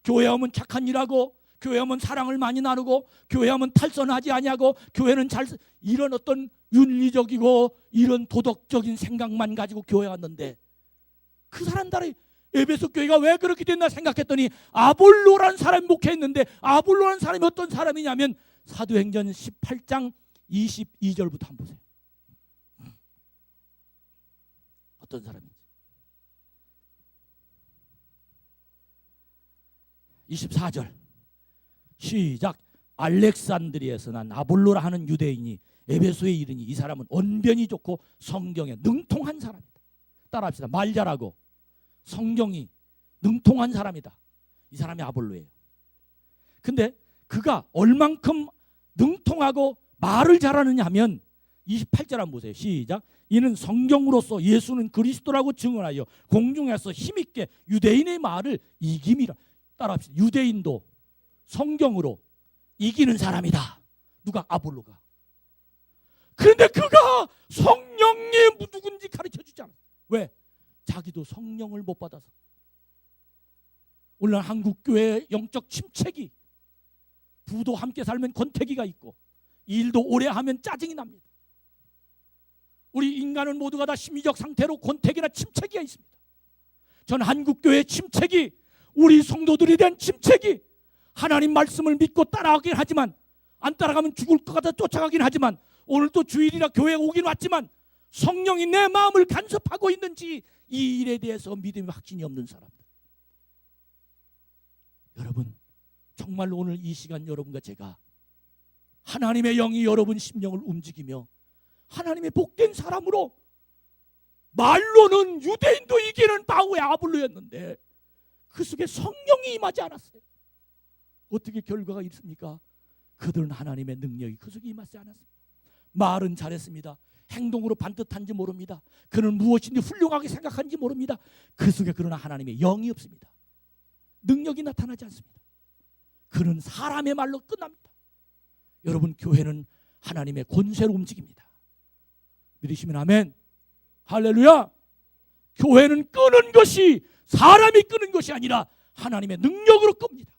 교회 하면 착한 일하고, 교회 하면 사랑을 많이 나누고, 교회 하면 탈선하지 아니하고, 교회는 이런 어떤 윤리적이고 이런 도덕적인 생각만 가지고 교회 왔는데, 그 사람들이 에베소 교회가 왜 그렇게 됐나 생각했더니 아볼로라는 사람이 목회했는데, 아볼로라는 사람이 어떤 사람이냐면 사도행전 18장 22절부터 한번 보세요. 어떤 사람인지. 24절 시작. 알렉산드리아에서 난 아볼로라 하는 유대인이 에베소에 이르니 이 사람은 언변이 좋고 성경에 능통한 사람이다. 따라합시다. 말 잘하고 성경이 능통한 사람이다. 이 사람이 아볼로예요. 근데 그가 얼만큼 능통하고 말을 잘하느냐 하면 28절 한번 보세요. 시작. 이는 성경으로서 예수는 그리스도라고 증언하여 공중에서 힘있게 유대인의 말을 이김이라. 따라합시다. 유대인도 성경으로 이기는 사람이다. 누가? 아볼로가. 그런데 그가 성령이 누군지 가르쳐주지 않아. 왜? 자기도 성령을 못 받아서. 오늘날 한국교회의 영적 침체기, 부도 함께 살면 권태기가 있고 일도 오래 하면 짜증이 납니다. 우리 인간은 모두가 다 심리적 상태로 권태기나 침체기가 있습니다. 전 한국교회의 침체기, 우리 성도들에 대한 침체기, 하나님 말씀을 믿고 따라가긴 하지만 안 따라가면 죽을 것 같아 쫓아가긴 하지만 오늘 또 주일이라 교회에 오긴 왔지만 성령이 내 마음을 간섭하고 있는지 이 일에 대해서 믿음의 확신이 없는 사람들. 여러분, 정말로 오늘 이 시간 여러분과 제가 하나님의 영이 여러분 심령을 움직이며 하나님의 복된 사람으로, 말로는 유대인도 이기는 바울의 아볼로였는데 그 속에 성령이 임하지 않았어요. 어떻게 결과가 있습니까? 그들은 하나님의 능력이 그 속에 임하지 않았습니다. 말은 잘했습니다. 행동으로 반듯한지 모릅니다. 그는 무엇인지 훌륭하게 생각한지 모릅니다. 그 속에 그러나 하나님의 영이 없습니다. 능력이 나타나지 않습니다. 그는 사람의 말로 끝납니다. 여러분, 교회는 하나님의 권세로 움직입니다. 믿으시면 아멘. 할렐루야. 교회는 끄는 것이 사람이 끄는 것이 아니라 하나님의 능력으로 끕니다.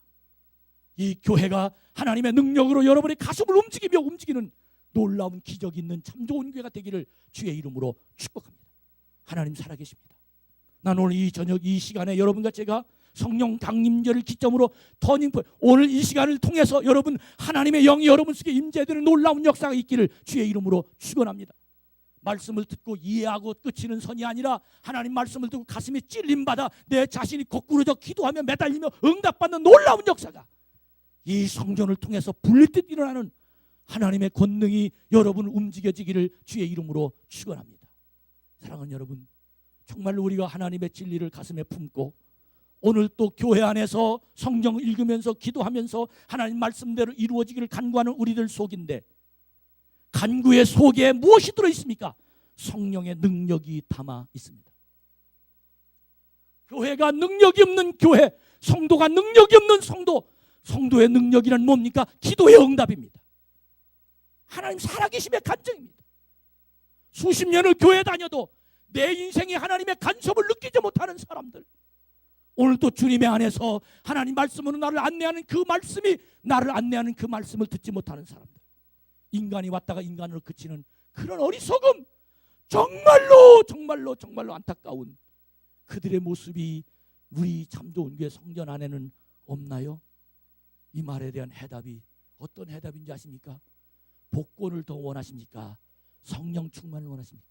이 교회가 하나님의 능력으로 여러분의 가슴을 움직이며 움직이는 놀라운 기적이 있는 참 좋은 교회가 되기를 주의 이름으로 축복합니다. 하나님 살아계십니다. 난 오늘 이 저녁 이 시간에 여러분과 제가 성령 강림절을 기점으로 터닝포인트, 오늘 이 시간을 통해서 여러분 하나님의 영이 여러분 속에 임재되는 놀라운 역사가 있기를 주의 이름으로 축원합니다. 말씀을 듣고 이해하고 끝이는 선이 아니라 하나님 말씀을 듣고 가슴에 찔림받아 내 자신이 거꾸로져 기도하며 매달리며 응답받는 놀라운 역사가 이 성전을 통해서 불릴 일어나는 하나님의 권능이 여러분 움직여지기를 주의 이름으로 축원합니다. 사랑하는 여러분, 정말로 우리가 하나님의 진리를 가슴에 품고 오늘 또 교회 안에서 성경을 읽으면서 기도하면서 하나님 말씀대로 이루어지기를 간구하는 우리들 속인데, 간구의 속에 무엇이 들어있습니까? 성령의 능력이 담아 있습니다. 교회가 능력이 없는 교회, 성도가 능력이 없는 성도, 성도의 능력이란 뭡니까? 기도의 응답입니다. 하나님 살아계심의 간증입니다. 수십 년을 교회 다녀도 내 인생에 하나님의 간섭을 느끼지 못하는 사람들, 오늘도 주님의 안에서 하나님 말씀으로 나를 안내하는 그 말씀이 나를 안내하는 그 말씀을 듣지 못하는 사람들, 인간이 왔다가 인간으로 그치는 그런 어리석음, 정말로 안타까운 그들의 모습이 우리 참 좋은 교회 성전 안에는 없나요? 이 말에 대한 해답이 어떤 해답인지 아십니까? 복권을 더 원하십니까? 성령 충만을 원하십니까?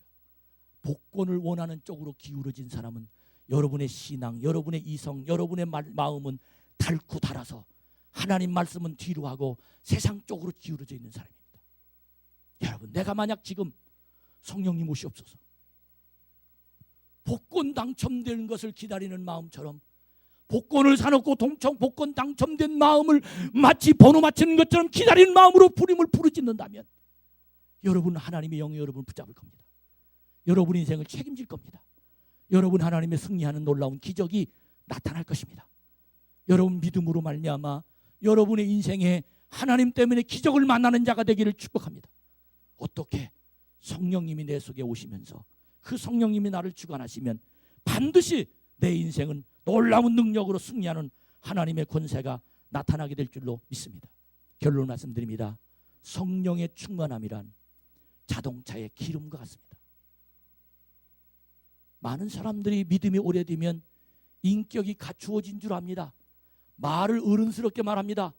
복권을 원하는 쪽으로 기울어진 사람은 여러분의 신앙, 여러분의 이성, 여러분의 마음은 닳고 닳아서 하나님 말씀은 뒤로 하고 세상 쪽으로 기울어져 있는 사람입니다. 여러분, 내가 만약 지금 성령님 오시옵소서 복권 당첨되는 것을 기다리는 마음처럼 복권을 사놓고 동청 복권 당첨된 마음을 마치 번호 맞추는 것처럼 기다리는 마음으로 부름을 부르짖는다면 여러분 하나님의 영이 여러분을 붙잡을 겁니다. 여러분 인생을 책임질 겁니다. 여러분 하나님의 승리하는 놀라운 기적이 나타날 것입니다. 여러분 믿음으로 말미암아 여러분의 인생에 하나님 때문에 기적을 만나는 자가 되기를 축복합니다. 어떻게? 성령님이 내 속에 오시면서 그 성령님이 나를 주관하시면 반드시 내 인생은 놀라운 능력으로 승리하는 하나님의 권세가 나타나게 될 줄로 믿습니다. 결론 말씀드립니다. 성령의 충만함이란 자동차의 기름과 같습니다. 많은 사람들이 믿음이 오래되면 인격이 갖추어진 줄 압니다. 말을 어른스럽게 말합니다.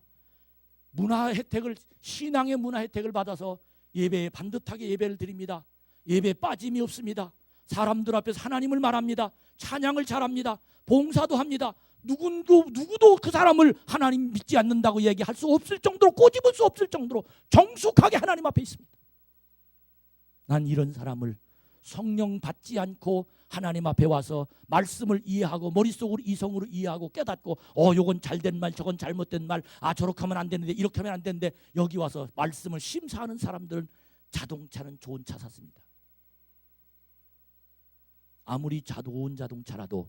문화 혜택을, 신앙의 문화 혜택을 받아서 예배에 반듯하게 예배를 드립니다. 예배에 빠짐이 없습니다. 사람들 앞에서 하나님을 말합니다. 찬양을 잘합니다. 봉사도 합니다. 누구도 그 사람을 하나님 믿지 않는다고 얘기할 수 없을 정도로, 꼬집을 수 없을 정도로 정숙하게 하나님 앞에 있습니다. 난 이런 사람을 성령 받지 않고 하나님 앞에 와서 말씀을 이해하고 머릿속으로 이성으로 이해하고 깨닫고 요건 잘된 말, 저건 잘못된 말, 저렇게 하면 안 되는데 이렇게 하면 안 되는데, 여기 와서 말씀을 심사하는 사람들은 자동차는 좋은 차 샀습니다. 아무리 좋은 자동차라도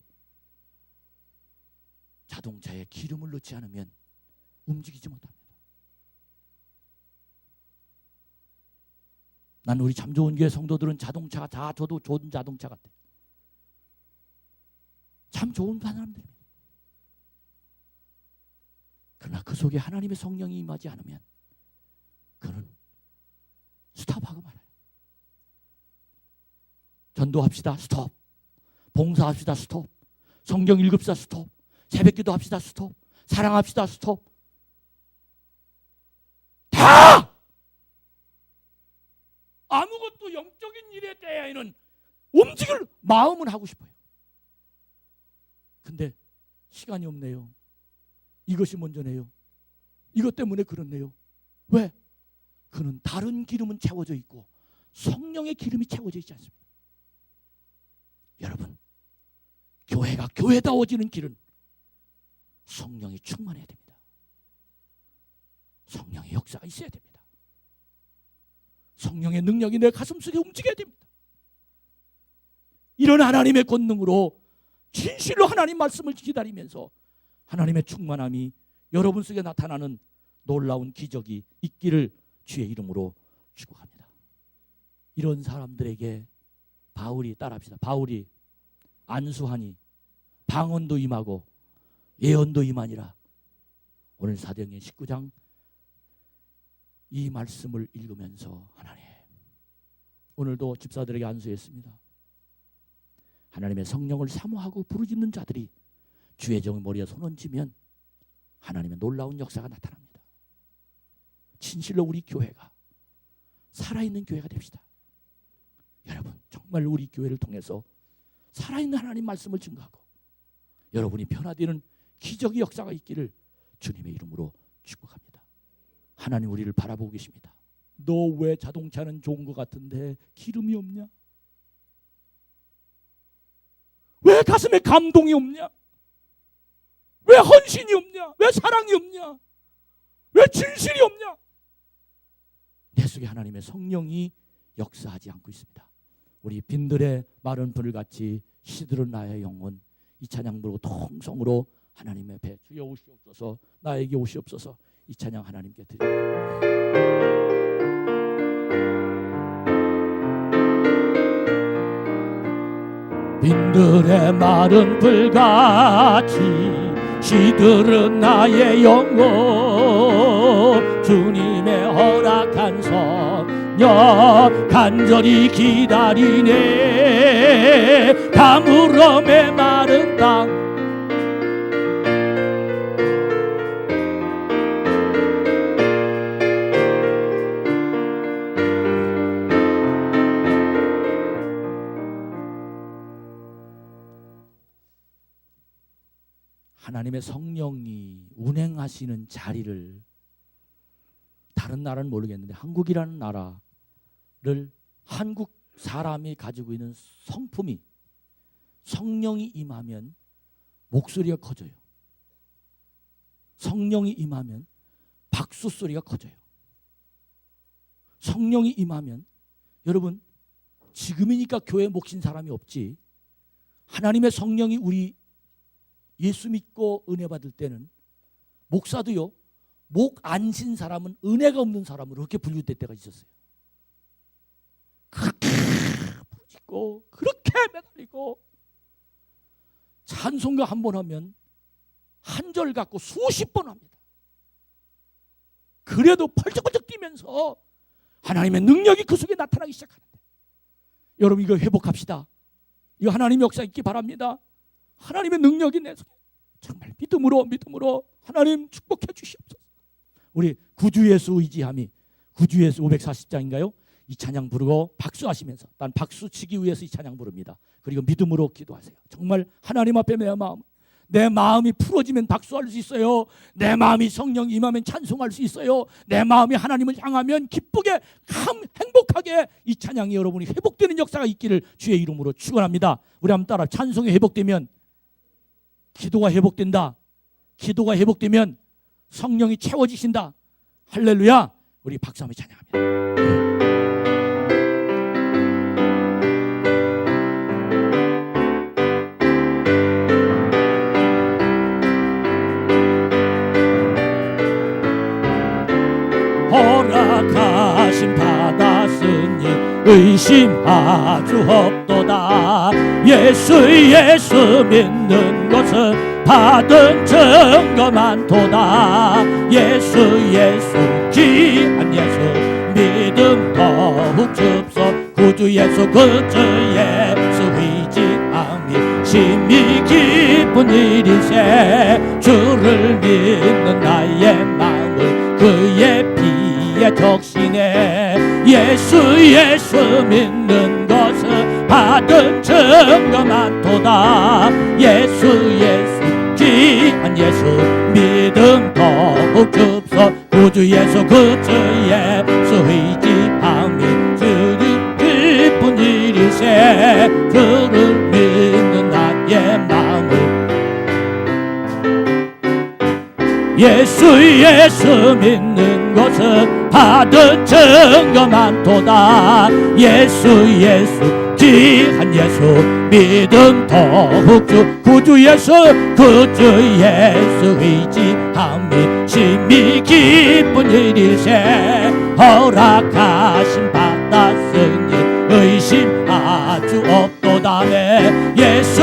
자동차에 기름을 넣지 않으면 움직이지 못합니다. 난 우리 참 좋은 교회 성도들은 자동차가 다 저도 좋은 자동차 같아요. 참 좋은 사람들입니다. 그러나 그 속에 하나님의 성령이 임하지 않으면 그는 스톱하고 말아요. 전도합시다. 스톱. 봉사합시다. 스톱. 성경 읽읍시다. 스톱. 새벽기도 합시다. 스톱. 사랑합시다. 스톱. 다 아무것도 영적인 일에 대해서는 움직일 마음은 하고 싶어요. 근데 시간이 없네요. 이것이 먼저네요. 이것 때문에 그렇네요. 왜? 그는 다른 기름은 채워져 있고 성령의 기름이 채워져 있지 않습니다. 여러분, 교회가 교회다워지는 길은 성령이 충만해야 됩니다. 성령의 역사가 있어야 됩니다. 성령의 능력이 내 가슴속에 움직여야 됩니다. 이런 하나님의 권능으로 진실로 하나님 말씀을 기다리면서 하나님의 충만함이 여러분 속에 나타나는 놀라운 기적이 있기를 주의 이름으로 축복합니다. 이런 사람들에게 바울이 따라합시다. 바울이 안수하니 방언도 임하고 예언도 임하니라. 오늘 사도행전 19장 이 말씀을 읽으면서 하나님, 오늘도 집사들에게 안수했습니다. 하나님의 성령을 사모하고 부르짖는 자들이 주의 종 머리에 손 얹으면 하나님의 놀라운 역사가 나타납니다. 진실로 우리 교회가 살아있는 교회가 됩시다. 여러분, 정말 우리 교회를 통해서 살아있는 하나님 말씀을 증거하고 여러분이 변화되는 기적의 역사가 있기를 주님의 이름으로 축복합니다. 하나님 우리를 바라보고 계십니다. 너 왜 자동차는 좋은 것 같은데 기름이 없냐? 왜 가슴에 감동이 없냐? 왜 헌신이 없냐? 왜 사랑이 없냐? 왜 진실이 없냐? 내 속에 하나님의 성령이 역사하지 않고 있습니다. 우리 빈들의 마른 불같이 시들은 나의 영혼, 이 찬양 부르고 통성으로 하나님의 배 주여 오시옵소서, 나에게 오시옵소서. 이 찬양 하나님께 드립니다. 빈들의 마른 불같이 시들은 나의 영혼, 주님의 허락한 성령 간절히 기다리네. 가물음의 마른 땅 하나님의 성령이 운행하시는 자리를, 다른 나라는 모르겠는데 한국이라는 나라를 한국 사람이 가지고 있는 성품이, 성령이 임하면 목소리가 커져요. 성령이 임하면 박수 소리가 커져요. 성령이 임하면, 여러분 지금이니까 교회 목신 사람이 없지, 하나님의 성령이 우리 예수 믿고 은혜 받을 때는 목사도요, 목 안 신 사람은 은혜가 없는 사람으로 그렇게 분류될 때가 있었어요. 그렇게 부르짖고 그렇게 매달리고 찬송가 한 번 하면 한 절 갖고 수십 번 합니다. 그래도 펄쩍펄쩍 뛰면서 하나님의 능력이 그 속에 나타나기 시작하는데, 여러분 이거 회복합시다. 이거 하나님의 역사 있기 바랍니다. 하나님의 능력이 내 속에 정말 믿음으로 하나님 축복해 주시옵소서. 우리 구주 예수 의지함이, 구주 예수 540장인가요? 이 찬양 부르고 박수하시면서, 난 박수 치기 위해서 이 찬양 부릅니다. 그리고 믿음으로 기도하세요. 정말 하나님 앞에 내 마음이 풀어지면 박수할 수 있어요. 내 마음이 성령 임하면 찬송할 수 있어요. 내 마음이 하나님을 향하면 기쁘게 행복하게 이 찬양이 여러분이 회복되는 역사가 있기를 주의 이름으로 축원합니다. 우리 한번 따라, 찬송이 회복되면 기도가 회복된다. 기도가 회복되면 성령이 채워지신다. 할렐루야. 우리 박수 한번 찬양합니다. 의심하주 없도다. 예수 믿는 것은 받은 증거 많도다. 예수 귀한 예수 믿음 더욱 줍소. 구주 예수 의지함이 심히 기쁜 일이세. 주를 믿는 나의 마음을 그의 피에 적시네. 예수 믿는 것은 받은 증거 많도다. 예수 귀한 예수 믿음 더욱 줍소. 구주 예수 의지함이 주님 기쁜 일이세. 주를 믿는 나의 마음을 예수 믿는 것은 받은 증거 많도다. 예수 귀한 예수 믿음 더욱 구주 예수 의지함이 심히 기쁜 일이세. 허락하심 받았으니 의심하주 없도다네. 예수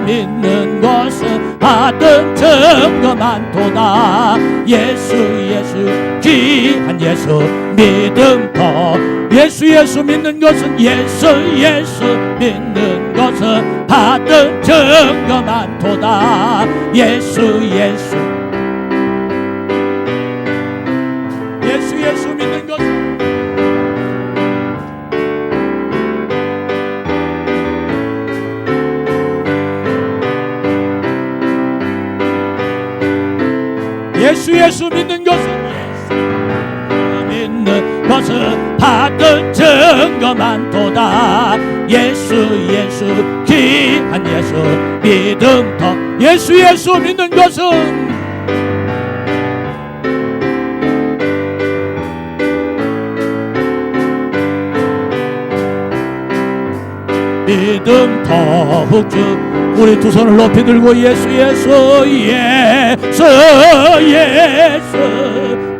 믿는 것은 받은 증거 많도다. 예수 귀한 예수 믿음 예수 믿는 것은 예수 믿는 것은 받은 증거 많도다. 예수 믿는 것은 예수 믿는 것은 받은 증거 많도다. 예수 귀한 예수 믿음 예수 믿는 것은 믿음 더욱 우리 두 손을 높이 들고 예수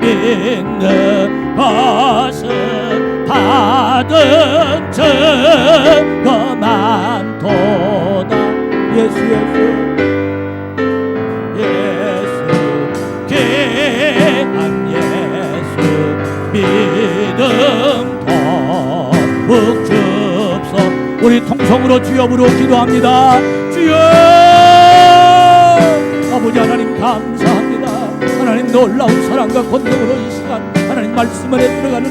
믿는 것은 받은 증거 많도다. 예수 귀한 예수 믿음 더욱 줍소. 우리 통성으로 주여 부르고 기도합니다. 주여 아버지 하나님 감사합니다. 하나님 놀라운 사랑과 권능으로 이 시간 하나님 말씀 안에 들어가는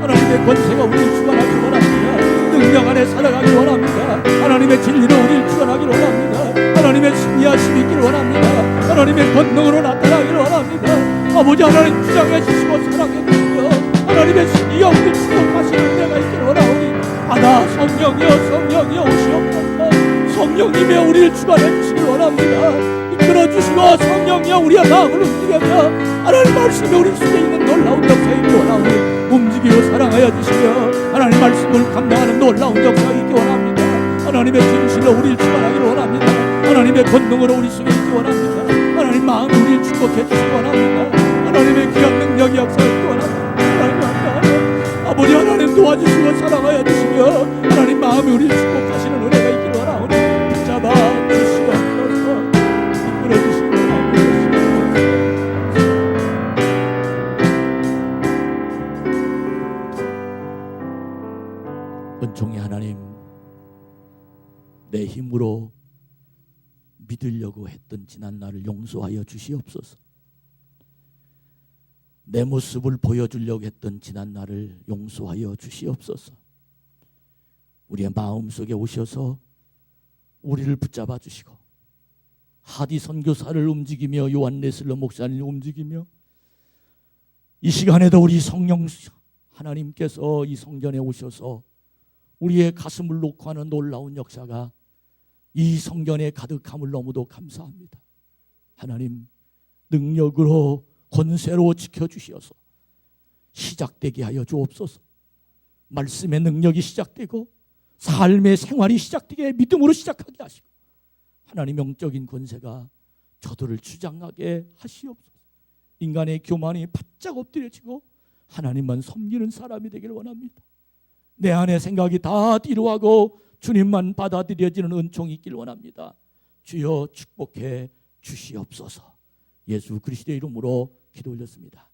하나님의 권세가 우리를 주관하기 원합니다. 능력 안에 살아가기 원합니다. 하나님의 진리로 우리를 주관하기 원합니다. 하나님의 승리하심이 있기를 원합니다. 하나님의 권능으로 나타나기를 원합니다. 아버지 하나님 주장해 주시고 사랑해 주시고 하나님의 승리가 우리를 축복하시는 은혜가 있기를 원하오니 아나 성령이여 오시옵소서. 성령님의 우리를 주관해 주시길 원합니다. 이끌어 주시고 성령이여 우리의 마음을 움직여며 하나님 말씀이 우리 속에 있는 놀라운 역사가 있기 원하오니 움직이고 사랑하여 주시며 하나님 말씀을 감당하는 놀라운 역사가 있기 원합니다. 하나님의 진실로 우리를 주관하기를 원합니다. 하나님의 권능으로 우리 속에 있기 원합니다. 하나님 마음이 우리를 축복해 주시기 원합니다. 하나님의 귀한 능력이 역사하기 원합니다. 하나님 감사합니다. 아버지 하나님 도와주시고 사랑하여 주시며 하나님 마음이 우리를 축복하시는 은혜가 있기를 원하오니 붙잡아 주시옵소서. 이끌어 주시고 은총의 하나님, 내 힘으로 믿으려고 했던 지난 날을 용서하여 주시옵소서. 내 모습을 보여주려고 했던 지난 날을 용서하여 주시옵소서. 우리의 마음속에 오셔서 우리를 붙잡아 주시고 하디 선교사를 움직이며 요한 레슬러 목사님을 움직이며 이 시간에도 우리 성령 하나님께서 이 성전에 오셔서 우리의 가슴을 놓고 하는 놀라운 역사가 이 성전에 가득함을 너무도 감사합니다. 하나님 능력으로 권세로 지켜주시어서 시작되게 하여 주옵소서. 말씀의 능력이 시작되고 삶의 생활이 시작되게 믿음으로 시작하게 하시고 하나님 영적인 권세가 저들을 주장하게 하시옵소서. 인간의 교만이 바짝 엎드려지고 하나님만 섬기는 사람이 되기를 원합니다. 내 안에 생각이 다 뒤로하고 주님만 받아들여지는 은총이 있길 원합니다. 주여 축복해 주시옵소서. 예수 그리스도의 이름으로 기도 올렸습니다.